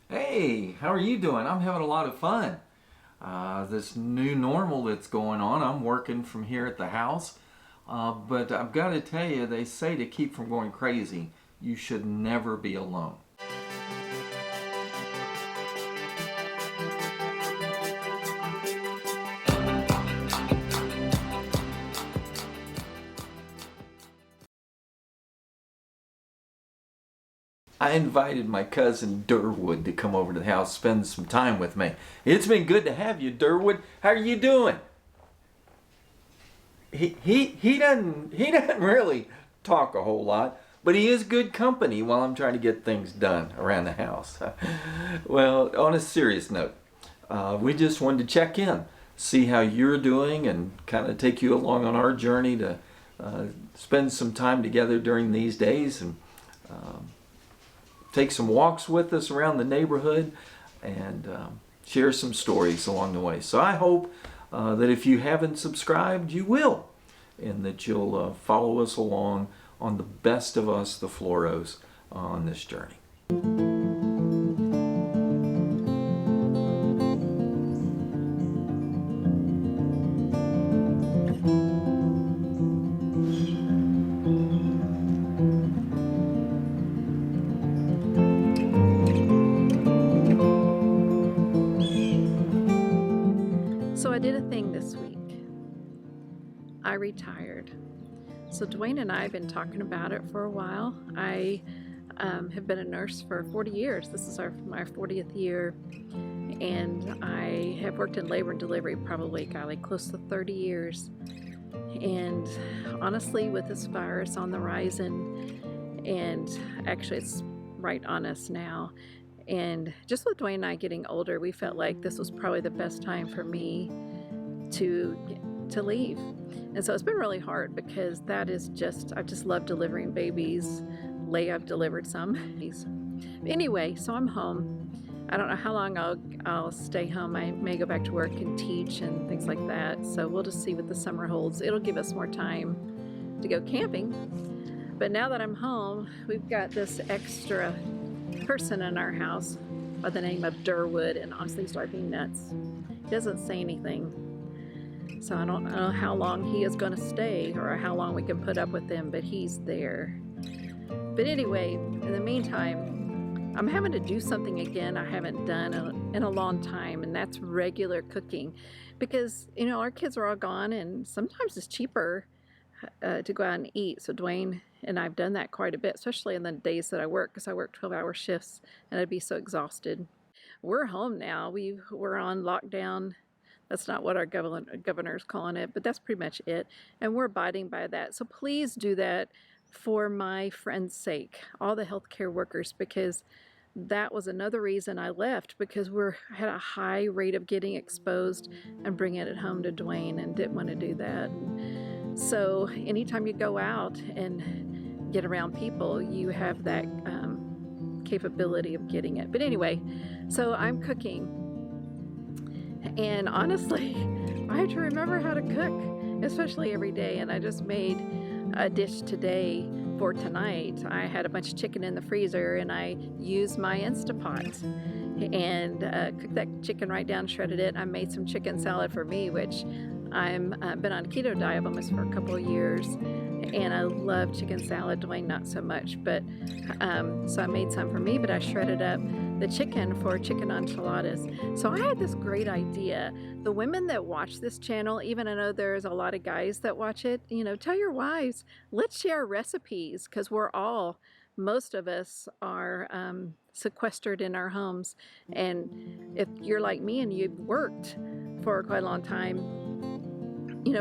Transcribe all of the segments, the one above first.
Hey, how are you doing? I'm having a lot of fun. This new normal that's going on, I'm working from here at the house. But I've got to tell you, they say to keep from going crazy, you should never be alone. I invited my cousin Durwood to come over to the house, spend some time with me. It's been good to have you, Durwood. How are you doing? He doesn't really talk a whole lot, but he is good company while I'm trying to get things done around the house. Well, on a serious note, we just wanted to check in, see how you're doing, and kind of take you along on our journey to spend some time together during these days and take some walks with us around the neighborhood and share some stories along the way. So I hope that if you haven't subscribed, you will, and that you'll follow us along on the best of us, the Floros, on this journey. So I did a thing this week. I retired. So Duane and I have been talking about it for a while. I have been a nurse for 40 years. This is my 40th year. And I have worked in labor and delivery probably, like close to 30 years. And honestly, with this virus on the horizon, and actually it's right on us now, and just with Duane and I getting older, we felt like this was probably the best time for me to leave. And so it's been really hard because I just love delivering babies. I've delivered some. Anyway, so I'm home. I don't know how long I'll stay home. I may go back to work and teach and things like that. So we'll just see what the summer holds. It'll give us more time to go camping. But now that I'm home, we've got this extra person in our house by the name of Durwood, and honestly he's driving me nuts. He doesn't say anything. So I don't know how long he is going to stay or how long we can put up with him, but he's there. But anyway, in the meantime, I'm having to do something again I haven't done in a long time, and that's regular cooking. Because, our kids are all gone, and sometimes it's cheaper to go out and eat. So Duane and I've done that quite a bit, especially in the days that I work, because I work 12-hour shifts and I'd be so exhausted. We're home now. We're on lockdown. That's not what our governor's calling it, but that's pretty much it. And we're abiding by that. So please do that for my friend's sake, all the healthcare workers, because that was another reason I left, because we had a high rate of getting exposed and bringing it home to Duane, and didn't want to do that. So anytime you go out and get around people, you have that capability of getting it. But anyway, so I'm cooking. And honestly, I have to remember how to cook, especially every day. And I just made a dish today for tonight. I had a bunch of chicken in the freezer, and I used my Instapot and cooked that chicken right down, shredded it. I made some chicken salad for me, which I'm been on a keto diet almost for a couple of years, and I love chicken salad. Duane not so much, but so I made some for me, but I shredded up the chicken for chicken enchiladas. So I had this great idea. The women that watch this channel, even I know there's a lot of guys that watch it, tell your wives, let's share recipes, because most of us are sequestered in our homes. And if you're like me and you've worked for quite a long time,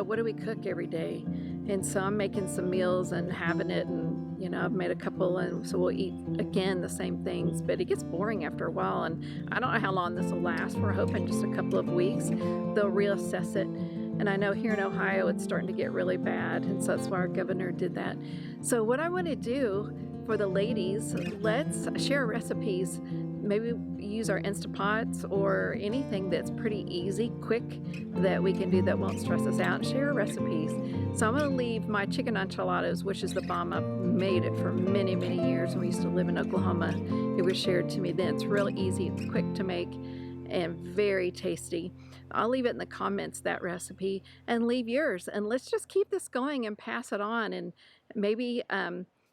what do we cook every day? And so I'm making some meals and having it, and I've made a couple, and so we'll eat again the same things, but it gets boring after a while, and I don't know how long this will last. We're hoping just a couple of weeks they'll reassess it. And I know here in Ohio it's starting to get really bad, and so that's why our governor did that. So what I want to do for the ladies, let's share recipes maybe use our Instapots or anything that's pretty easy, quick, that we can do that won't stress us out, and share recipes. So I'm going to leave my chicken enchiladas, which is the bomb. I've made it for many, many years when we used to live in Oklahoma. It was shared to me then. It's real easy, it's quick to make, and very tasty. I'll leave it in the comments, that recipe, and leave yours. And let's just keep this going and pass it on. And maybe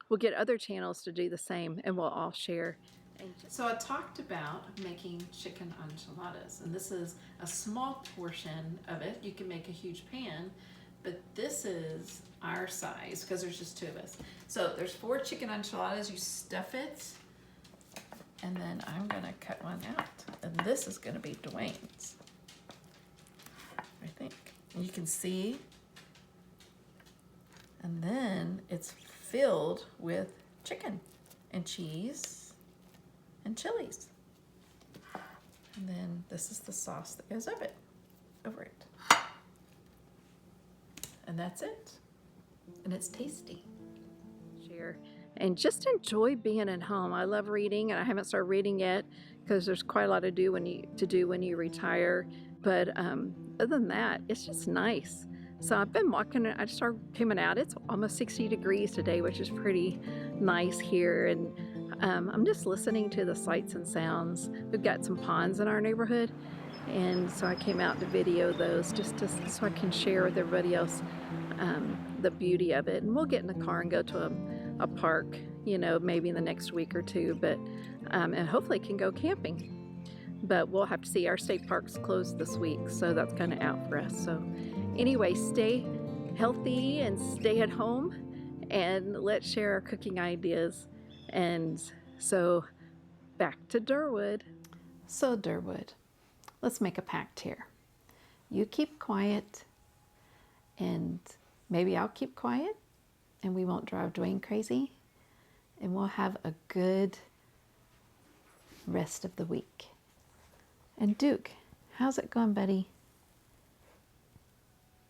we'll get other channels to do the same, and we'll all share. So I talked about making chicken enchiladas, and this is a small portion of it. You can make a huge pan, but this is our size because there's just 2 of us. So there's 4 chicken enchiladas. You stuff it, and then I'm gonna cut one out, and this is gonna be Duane's, I think. You can see, and then it's filled with chicken and cheese and chilies. And then this is the sauce that goes over it. And that's it. And it's tasty. Share. And just enjoy being at home. I love reading, and I haven't started reading yet because there's quite a lot to do when you retire. But other than that, it's just nice. So I've been walking, I just started coming out. It's almost 60 degrees today, which is pretty nice here. And I'm just listening to the sights and sounds. We've got some ponds in our neighborhood, and so I came out to video those just so I can share with everybody else the beauty of it. And we'll get in the car and go to a park, you know, maybe in the next week or 2, but and hopefully can go camping. But we'll have to see. Our state park's closed this week, so that's kind of out for us. So anyway, stay healthy and stay at home, and let's share our cooking ideas. And so back to Durwood. So Durwood, let's make a pact here. You keep quiet, and maybe I'll keep quiet, and we won't drive Duane crazy, and we'll have a good rest of the week. And Duke, how's it going, buddy?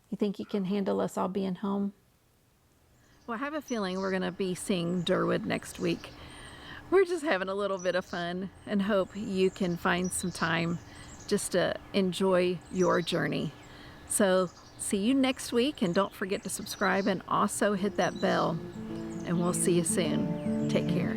You think you can handle us all being home? Well, I have a feeling we're going to be seeing Durwood next week. We're just having a little bit of fun and hope you can find some time just to enjoy your journey. So see you next week, and don't forget to subscribe and also hit that bell, and we'll see you soon. Take care.